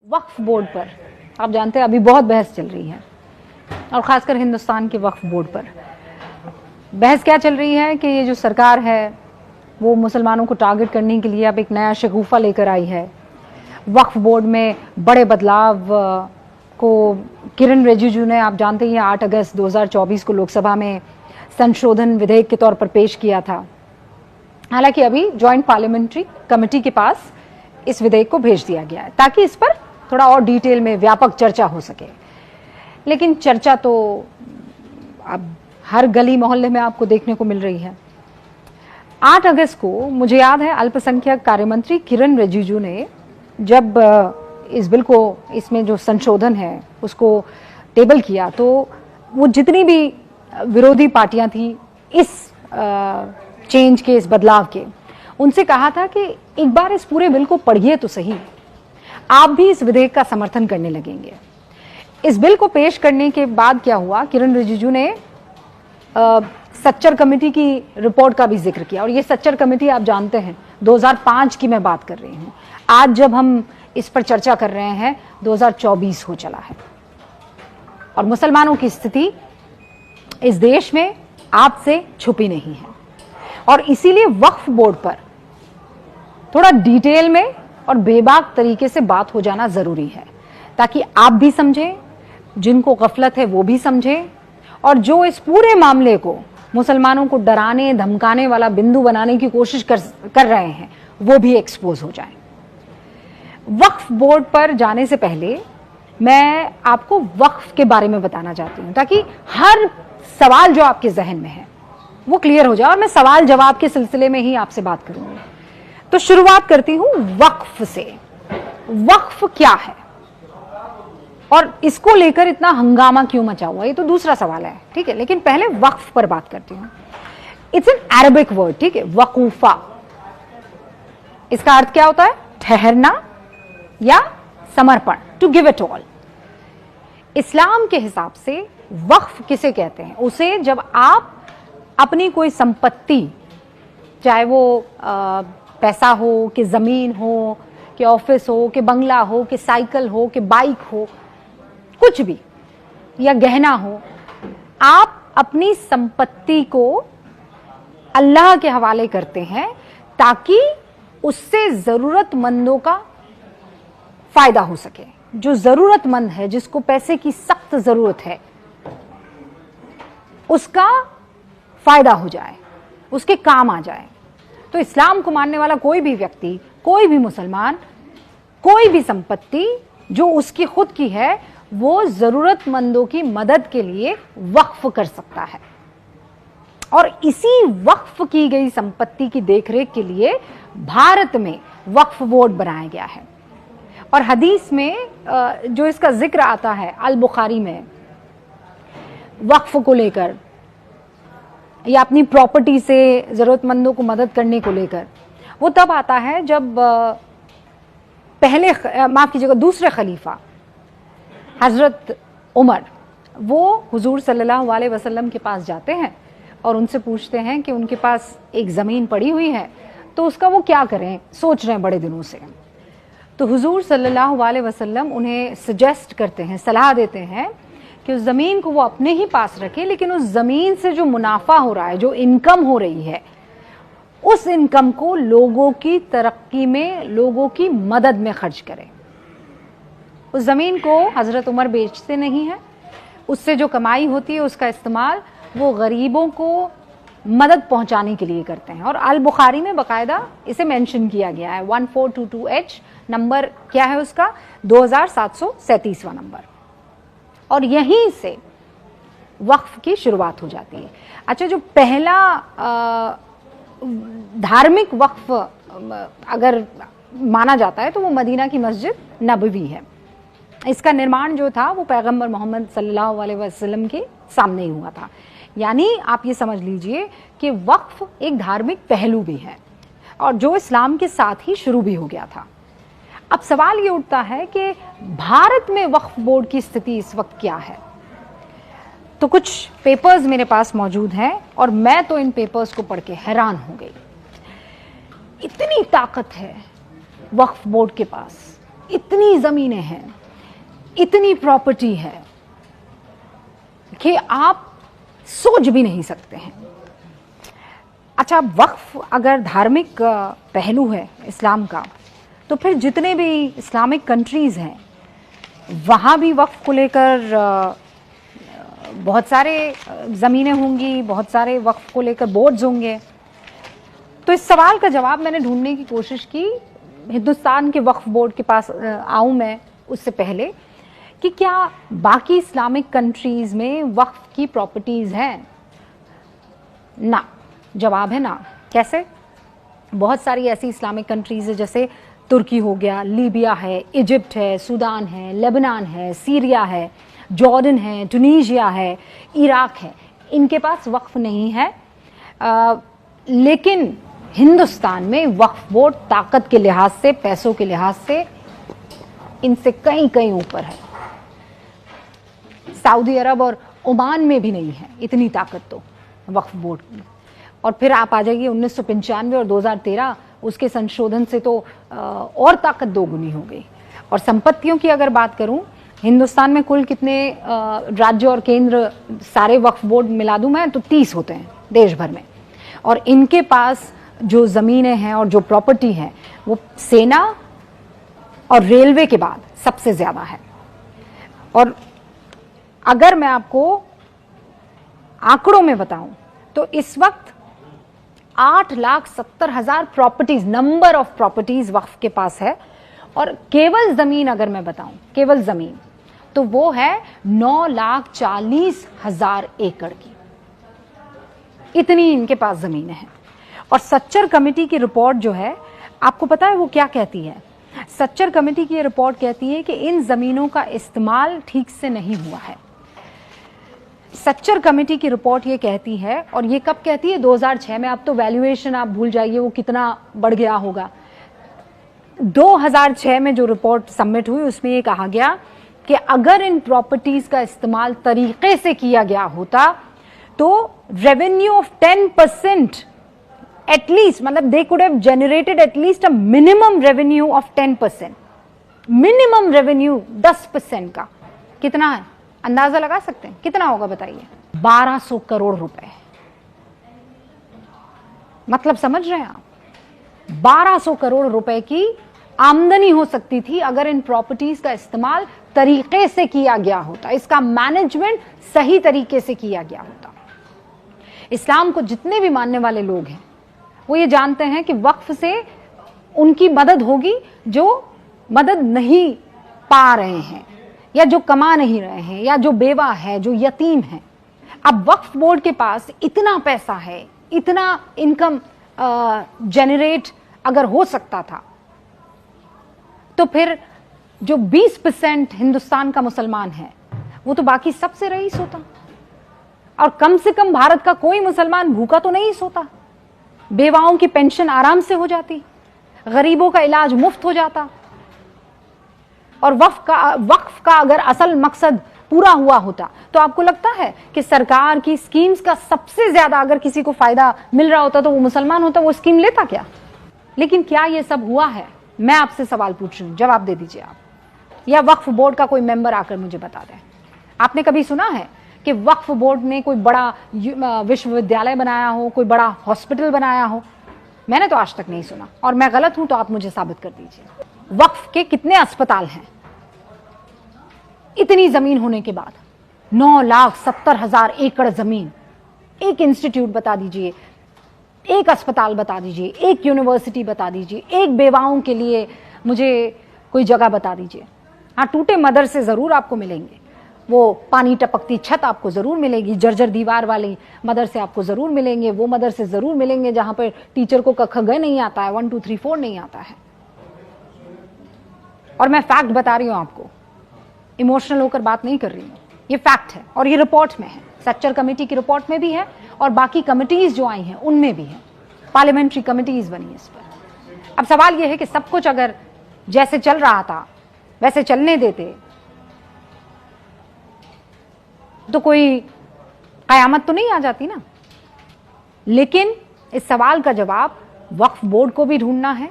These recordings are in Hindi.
वक्फ बोर्ड पर आप जानते हैं अभी बहुत बहस चल रही है और ख़ासकर हिंदुस्तान के वक्फ बोर्ड पर बहस क्या चल रही है कि ये जो सरकार है वो मुसलमानों को टारगेट करने के लिए अब एक नया शगुफा लेकर आई है। वक्फ बोर्ड में बड़े बदलाव को किरण रिजिजू ने, आप जानते हैं, 8 अगस्त 2024 को लोकसभा में संशोधन विधेयक के तौर पर पेश किया था। हालांकि अभी जॉइंट पार्लियामेंट्री कमेटी के पास इस विधेयक को भेज दिया गया है ताकि इस पर थोड़ा और डिटेल में व्यापक चर्चा हो सके। लेकिन चर्चा तो अब हर गली मोहल्ले में आपको देखने को मिल रही है। 8 अगस्त को मुझे याद है अल्पसंख्यक कार्य मंत्री किरण रिजिजू ने जब इस बिल को, इसमें जो संशोधन है उसको टेबल किया, तो वो जितनी भी विरोधी पार्टियां थी इस चेंज के, इस बदलाव के, उनसे कहा था कि एक बार इस पूरे बिल को पढ़िए तो सही, आप भी इस विधेयक का समर्थन करने लगेंगे। इस बिल को पेश करने के बाद क्या हुआ, किरण रिजिजू ने सच्चर कमेटी की रिपोर्ट का भी जिक्र किया। और ये सच्चर कमेटी आप जानते हैं 2005 की मैं बात कर रही हूँ। आज जब हम इस पर चर्चा कर रहे हैं 2024 हो चला है और मुसलमानों की स्थिति इस देश में आपसे छुपी नहीं है। और इसीलिए वक्फ बोर्ड पर थोड़ा डिटेल में और बेबाक तरीके से बात हो जाना जरूरी है ताकि आप भी समझें, जिनको गफलत है वो भी समझें, और जो इस पूरे मामले को मुसलमानों को डराने धमकाने वाला बिंदु बनाने की कोशिश कर रहे हैं वो भी एक्सपोज हो जाए। वक्फ बोर्ड पर जाने से पहले मैं आपको वक्फ के बारे में बताना चाहती हूं ताकि हर सवाल जो आपके जहन में है वो क्लियर हो जाए। और मैं सवाल जवाब के सिलसिले में ही आपसे बात करूंगी। तो शुरुआत करती हूं वक्फ से। वक्फ क्या है और इसको लेकर इतना हंगामा क्यों मचा हुआ, ये तो दूसरा सवाल है, ठीक है। लेकिन पहले वक्फ पर बात करती हूं। इट्स एन अरबिक वर्ड, ठीक है, वकूफा। इसका अर्थ क्या होता है? ठहरना या समर्पण, टू गिव इट ऑल। इस्लाम के हिसाब से वक्फ किसे कहते हैं? उसे जब आप अपनी कोई संपत्ति, चाहे वो पैसा हो कि जमीन हो कि ऑफिस हो कि बंगला हो कि साइकिल हो कि बाइक हो, कुछ भी, या गहना हो, आप अपनी संपत्ति को अल्लाह के हवाले करते हैं ताकि उससे जरूरतमंदों का फायदा हो सके। जो जरूरतमंद है, जिसको पैसे की सख्त जरूरत है, उसका फायदा हो जाए, उसके काम आ जाए। तो इस्लाम को मानने वाला कोई भी व्यक्ति, कोई भी मुसलमान, कोई भी संपत्ति जो उसकी खुद की है वो जरूरतमंदों की मदद के लिए वक्फ कर सकता है। और इसी वक्फ की गई संपत्ति की देखरेख के लिए भारत में वक्फ बोर्ड बनाया गया है। और हदीस में जो इसका जिक्र आता है अल बुखारी में वक्फ को लेकर या अपनी प्रॉपर्टी से जरूरतमंदों को मदद करने को लेकर, वो तब आता है जब दूसरे खलीफा हजरत उमर, वो हुजूर सल्लल्लाहु अलैहि वसल्लम के पास जाते हैं और उनसे पूछते हैं कि उनके पास एक ज़मीन पड़ी हुई है तो उसका वो क्या करें, सोच रहे हैं बड़े दिनों से। तो हुजूर सल्लल्लाहु अलैहि वसल्लम उन्हें सजेस्ट करते हैं, सलाह देते हैं कि उस ज़मीन को वो अपने ही पास रखे, लेकिन उस ज़मीन से जो मुनाफा हो रहा है, जो इनकम हो रही है, उस इनकम को लोगों की तरक्की में, लोगों की मदद में खर्च करें। उस ज़मीन को हज़रत उमर बेचते नहीं हैं, उससे जो कमाई होती है उसका इस्तेमाल वो गरीबों को मदद पहुंचाने के लिए करते हैं। और अल बुखारी में बाकायदा इसे मेंशन किया गया है। 1422H नंबर क्या है उसका? 2737वां नंबर। और यहीं से वक्फ की शुरुआत हो जाती है। अच्छा, जो पहला धार्मिक वक्फ अगर माना जाता है तो वो मदीना की मस्जिद नबवी है। इसका निर्माण जो था वो पैगंबर मोहम्मद सल्लल्लाहु अलैहि वसल्लम के सामने ही हुआ था। यानी आप ये समझ लीजिए कि वक्फ एक धार्मिक पहलू भी है और जो इस्लाम के साथ ही शुरू भी हो गया था। अब सवाल ये उठता है कि भारत में वक्फ बोर्ड की स्थिति इस वक्त क्या है। तो कुछ पेपर्स मेरे पास मौजूद हैं और मैं तो इन पेपर्स को पढ़ के हैरान हो गई। इतनी ताकत है वक्फ बोर्ड के पास इतनी ज़मीनें हैं, इतनी प्रॉपर्टी है कि आप सोच भी नहीं सकते हैं। अच्छा, वक्फ अगर धार्मिक पहलू है इस्लाम का, तो फिर जितने भी इस्लामिक कंट्रीज़ हैं वहाँ भी वक्फ को लेकर बहुत सारे ज़मीनें होंगी, बहुत सारे वक्फ को लेकर बोर्ड्स होंगे। तो इस सवाल का जवाब मैंने ढूंढने की कोशिश की, हिंदुस्तान के वक्फ बोर्ड के पास आऊँ मैं उससे पहले, कि क्या बाकी इस्लामिक कंट्रीज़ में वक्फ की प्रॉपर्टीज़ हैं। ना, जवाब है ना। कैसे? बहुत सारी ऐसी इस्लामिक कंट्रीज़ है, जैसे तुर्की हो गया, लीबिया है, इजिप्ट है, सूडान है, लेबनान है, सीरिया है, जॉर्डन है, टुनीशिया है, इराक है, इनके पास वक्फ नहीं है। लेकिन हिंदुस्तान में वक्फ बोर्ड ताकत के लिहाज से, पैसों के लिहाज से इनसे कहीं कहीं ऊपर है। सऊदी अरब और ओमान में भी नहीं है इतनी ताकत तो वक्फ बोर्ड की। और फिर आप आ जाइए 1995 और 2013, उसके संशोधन से तो और ताकत दोगुनी हो गई। और संपत्तियों की अगर बात करूं, हिंदुस्तान में कुल कितने राज्य और केंद्र सारे वक्फ बोर्ड मिला दूं मैं तो 30 होते हैं देश भर में। और इनके पास जो ज़मीनें हैं और जो प्रॉपर्टी है वो सेना और रेलवे के बाद सबसे ज़्यादा है। और अगर मैं आपको आंकड़ों में बताऊं तो इस वक्त 8,70,000 प्रॉपर्टीज, नंबर ऑफ प्रॉपर्टीज वक्फ के पास है। और केवल जमीन अगर मैं बताऊं, केवल जमीन, तो वो है 9,40,000 एकड़ की। इतनी इनके पास जमीनें हैं। और सच्चर कमेटी की रिपोर्ट जो है, आपको पता है वो क्या कहती है? सच्चर कमेटी की रिपोर्ट कहती है कि इन जमीनों का इस्तेमाल ठीक से नहीं हुआ है। सच्चर कमेटी की रिपोर्ट ये कहती है, और ये कब कहती है? 2006 में। अब तो वैल्यूएशन आप भूल जाइए वो कितना बढ़ गया होगा। 2006 में जो रिपोर्ट सबमिट हुई उसमें ये कहा गया कि अगर इन प्रॉपर्टीज का इस्तेमाल तरीके से किया गया होता तो रेवेन्यू ऑफ 10% एटलीस्ट, मतलब they could have generated at least a minimum revenue of 10%। Minimum revenue 10% का कितना है? अंदाजा लगा सकते हैं कितना होगा? बताइए। 1200 करोड़ रुपए। मतलब समझ रहे हैं आप? 1200 करोड़ रुपए की आमदनी हो सकती थी अगर इन प्रॉपर्टीज का इस्तेमाल तरीके से किया गया होता, इसका मैनेजमेंट सही तरीके से किया गया होता। इस्लाम को जितने भी मानने वाले लोग हैं वो ये जानते हैं कि वक्फ से उनकी मदद होगी जो मदद नहीं पा रहे हैं, या जो कमा नहीं रहे हैं, या जो बेवा है, जो यतीम है। अब वक्फ बोर्ड के पास इतना पैसा है, इतना इनकम जनरेट अगर हो सकता था, तो फिर जो 20% हिंदुस्तान का मुसलमान है वो तो बाकी सबसे रईस होता। और कम से कम भारत का कोई मुसलमान भूखा तो नहीं सोता, बेवाओं की पेंशन आराम से हो जाती, गरीबों का इलाज मुफ्त हो जाता। और वक्फ का अगर असल मकसद पूरा हुआ होता तो आपको लगता है कि सरकार की स्कीम्स का सबसे ज्यादा अगर किसी को फायदा मिल रहा होता तो वो मुसलमान होता, वो स्कीम लेता क्या? लेकिन क्या ये सब हुआ है? मैं आपसे सवाल पूछ रही हूं, जवाब दे दीजिए आप, या वक्फ बोर्ड का कोई मेंबर आकर मुझे बता दें। आपने कभी सुना है कि वक्फ बोर्ड ने कोई बड़ा विश्वविद्यालय बनाया हो, कोई बड़ा हॉस्पिटल बनाया हो? मैंने तो आज तक नहीं सुना, और मैं गलत हूं तो आप मुझे साबित कर दीजिए। वक्फ के कितने अस्पताल हैं इतनी जमीन होने के बाद? 9,70,000 एकड़ जमीन। एक इंस्टीट्यूट बता दीजिए, एक अस्पताल बता दीजिए, एक यूनिवर्सिटी बता दीजिए, एक बेवाओं के लिए मुझे कोई जगह बता दीजिए। हाँ, टूटे मदरसे जरूर आपको मिलेंगे, वो पानी टपकती छत आपको जरूर मिलेगी, जर्जर दीवार वाली मदरसे आपको जरूर मिलेंगे, वो मदरसे जरूर मिलेंगे जहां पर टीचर को क ख ग नहीं आता है, 1 2 3 4 नहीं आता है। और मैं फैक्ट बता रही हूं आपको, इमोशनल होकर बात नहीं कर रही हूं, ये फैक्ट है और ये रिपोर्ट में है, सच्चर कमेटी की रिपोर्ट में भी है और बाकी कमिटीज जो आई हैं उनमें भी है, पार्लियामेंट्री कमिटीज बनी है इस पर। अब सवाल ये है कि सब कुछ अगर जैसे चल रहा था वैसे चलने देते तो कोई कयामत तो नहीं आ जाती ना। लेकिन इस सवाल का जवाब वक्फ बोर्ड को भी ढूंढना है,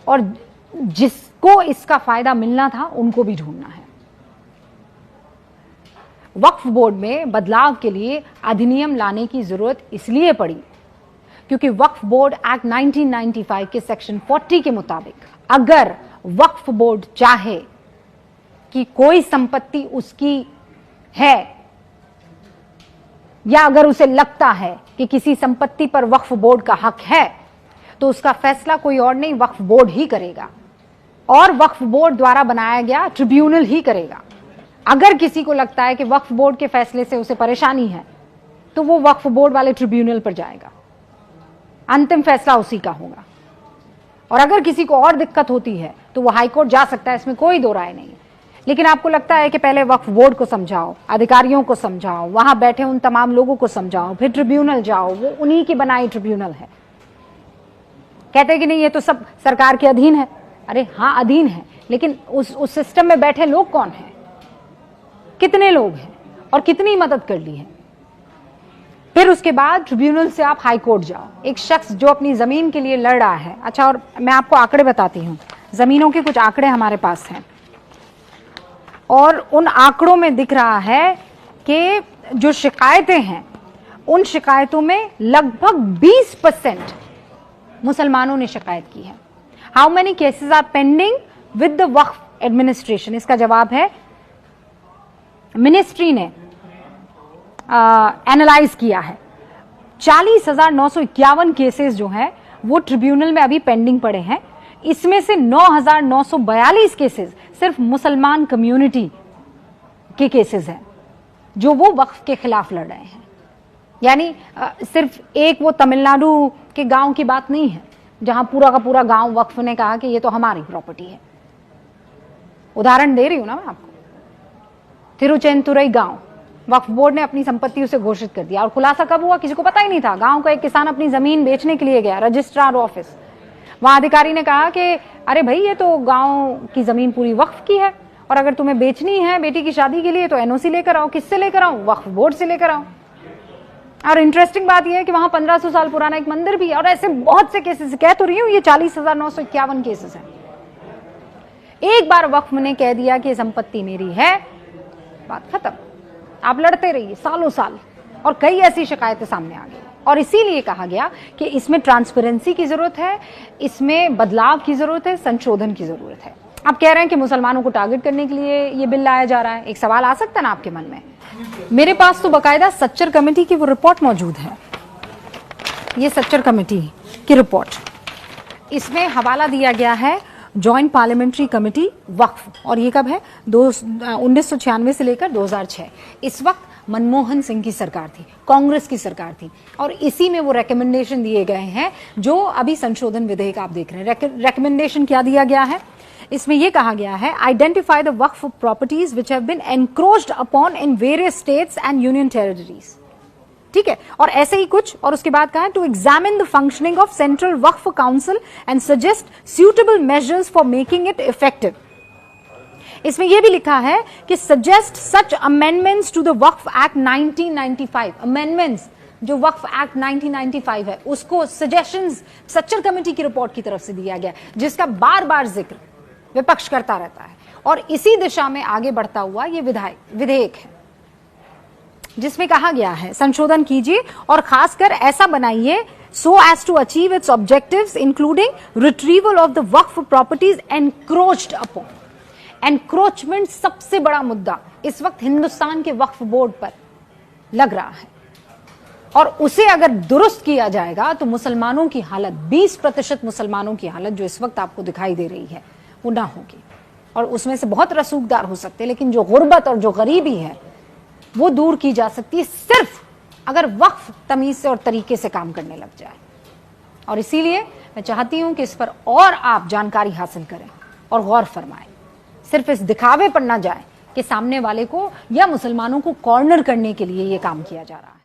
और जिसको जिनको इसका फायदा मिलना था उनको भी ढूंढना है। वक्फ बोर्ड में बदलाव के लिए अधिनियम लाने की जरूरत इसलिए पड़ी क्योंकि वक्फ बोर्ड एक्ट 1995 के सेक्शन 40 के मुताबिक अगर वक्फ बोर्ड चाहे कि कोई संपत्ति उसकी है या अगर उसे लगता है कि किसी संपत्ति पर वक्फ बोर्ड का हक है तो उसका फैसला कोई और नहीं, वक्फ बोर्ड ही करेगा और वक्फ बोर्ड द्वारा बनाया गया ट्रिब्यूनल ही करेगा। अगर किसी को लगता है कि वक्फ बोर्ड के फैसले से उसे परेशानी है तो वो वक्फ बोर्ड वाले ट्रिब्यूनल पर जाएगा, अंतिम फैसला उसी का होगा। और अगर किसी को और दिक्कत होती है तो वो हाईकोर्ट जा सकता है, इसमें कोई दो राय नहीं है। लेकिन आपको लगता है कि पहले वक्फ बोर्ड को समझाओ, अधिकारियों को समझाओ, वहां बैठे उन तमाम लोगों को समझाओ, फिर ट्रिब्यूनल जाओ, वो उन्हीं की बनाई ट्रिब्यूनल है। कहते हैं कि नहीं ये तो सब सरकार के अधीन है। अरे हाँ अधीन है, लेकिन उस सिस्टम में बैठे लोग कौन हैं, कितने लोग हैं और कितनी मदद कर ली है। फिर उसके बाद ट्रिब्यूनल से आप हाई कोर्ट जाओ। एक शख्स जो अपनी जमीन के लिए लड़ रहा है, अच्छा और मैं आपको आंकड़े बताती हूं, जमीनों के कुछ आंकड़े हमारे पास हैं और उन आंकड़ों में दिख रहा है कि जो शिकायतें हैं उन शिकायतों में लगभग 20% मुसलमानों ने शिकायत की है। How many cases are pending with the Waqf administration? इसका जवाब है मिनिस्ट्री ने एनालाइज किया है 40,951 केसेस जो हैं वो ट्रिब्यूनल में अभी पेंडिंग पड़े हैं। इसमें से 9,942 केसेस सिर्फ मुसलमान कम्युनिटी के केसेस हैं जो वो वक्फ के खिलाफ लड़ रहे हैं। यानी सिर्फ एक वो तमिलनाडु के गांव की बात नहीं है जहां पूरा का पूरा गांव वक्फ ने कहा कि ये तो हमारी प्रॉपर्टी है। उदाहरण दे रही हूं ना मैं आपको, तिरुचेंतुरई गांव वक्फ बोर्ड ने अपनी संपत्ति उसे घोषित कर दिया और खुलासा कब हुआ किसी को पता ही नहीं था। गांव का एक किसान अपनी जमीन बेचने के लिए गया रजिस्ट्रार ऑफिस, वहां अधिकारी ने कहा कि अरे भाई ये तो गांव की जमीन पूरी वक्फ की है और अगर तुम्हें बेचनी है बेटी की शादी के लिए तो एनओसी लेकर आओ। किससे लेकर आओ? वक्फ बोर्ड से लेकर आओ। और इंटरेस्टिंग बात यह है कि वहां 1500 साल पुराना एक मंदिर भी है और ऐसे बहुत से केसेस। कह तो रही हूं ये 40,951 केसेस हैं। एक बार वक्फ ने कह दिया कि संपत्ति मेरी है, बात खत्म। आप लड़ते रहिए सालों साल और कई ऐसी शिकायतें सामने आ गई और इसीलिए कहा गया कि इसमें ट्रांसपेरेंसी की जरूरत है, इसमें बदलाव की जरूरत है, संशोधन की जरूरत है। आप कह रहे हैं कि मुसलमानों को टारगेट करने के लिए ये बिल लाया जा रहा है। एक सवाल आ सकता है ना आपके मन में, मेरे पास तो बकायदा सच्चर कमेटी की वो रिपोर्ट मौजूद है, ये सच्चर कमेटी की रिपोर्ट, इसमें हवाला दिया गया है जॉइंट पार्लियामेंट्री कमेटी वक्फ और ये कब है 1996 से लेकर 2006। इस वक्त मनमोहन सिंह की सरकार थी, कांग्रेस की सरकार थी और इसी में वो रेकमेंडेशन दिए गए हैं जो अभी संशोधन विधेयक आप देख रहे हैं। रेकमेंडेशन क्या दिया गया है? इसमें यह कहा गया है identify the Waqf properties which have been encroached upon in various states and union territories. ठीक है, और ऐसे ही कुछ और उसके बाद कहा है to examine the functioning of central Waqf council and suggest suitable measures for making it effective. इसमें यह भी लिखा है कि suggest such amendments to the Waqf act 1995। Amendments जो वक्फ एक्ट 1995 है उसको सजेशंस सच्चर कमेटी की रिपोर्ट की तरफ से दिया गया जिसका बार बार जिक्र विपक्ष करता रहता है और इसी दिशा में आगे बढ़ता हुआ ये विधेयक है जिसमें कहा गया है संशोधन कीजिए और खासकर ऐसा बनाइए so as to achieve its objectives including retrieval of the Waqf properties encroached upon। Encroachment सबसे बड़ा मुद्दा इस वक्त हिंदुस्तान के वक्फ बोर्ड पर लग रहा है और उसे अगर दुरुस्त किया जाएगा तो मुसलमानों की हालत 20% मुसलमानों की हालत जो इस वक्त आपको दिखाई दे रही है वो ना होगी और उसमें से बहुत रसूखदार हो सकते हैं, लेकिन जो गुर्बत और जो गरीबी है वो दूर की जा सकती है सिर्फ अगर वक्फ तमीज से और तरीके से काम करने लग जाए। और इसीलिए मैं चाहती हूं कि इस पर और आप जानकारी हासिल करें और गौर फरमाएं, सिर्फ इस दिखावे पर ना जाए कि सामने वाले को या मुसलमानों को कॉर्नर करने के लिए ये काम किया जा रहा है।